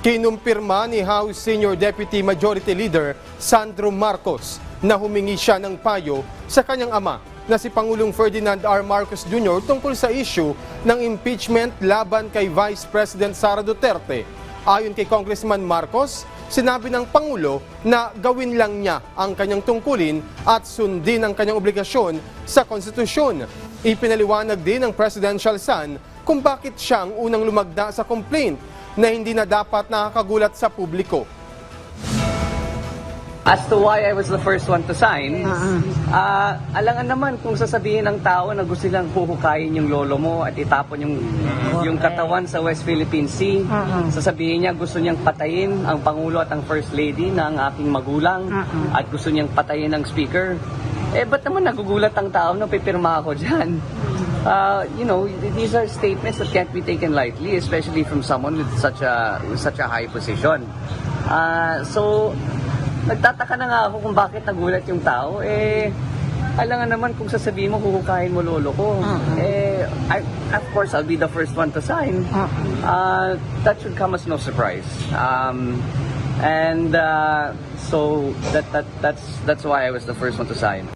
Kinumpirma ni House Senior Deputy Majority Leader Sandro Marcos na humingi siya ng payo sa kanyang ama na si Pangulong Ferdinand R. Marcos Jr. tungkol sa issue ng impeachment laban kay Vice President Sara Duterte. Ayon kay Congressman Marcos, sinabi ng Pangulo na gawin lang niya ang kanyang tungkulin at sundin ang kanyang obligasyon sa konstitusyon. Ipinaliwanag din ng presidential son kung bakit siya ang unang lumagda sa complaint na hindi na dapat nakakagulat sa publiko. As to why I was the first one to sign, alangan naman kung sasabihin ng tao na gusto nilang huhukayin yung lolo mo at itapon yung katawan sa West Philippine Sea. Sasabihin niya gusto niyang patayin ang Pangulo at ang First Lady na ang aking magulang at gusto niyang patayin ang Speaker. Ba't naman nagugulat ang tao na pipirma ako dyan? These are statements that can't be taken lightly, especially from someone with such a high position. So, nagtataka na nga ako kung bakit nagulat yung tao. Alangan naman kung sasabihin mo, huhukayin mo lolo ko. Of course, I'll be the first one to sign. That should come as no surprise. So that's why I was the first one to sign.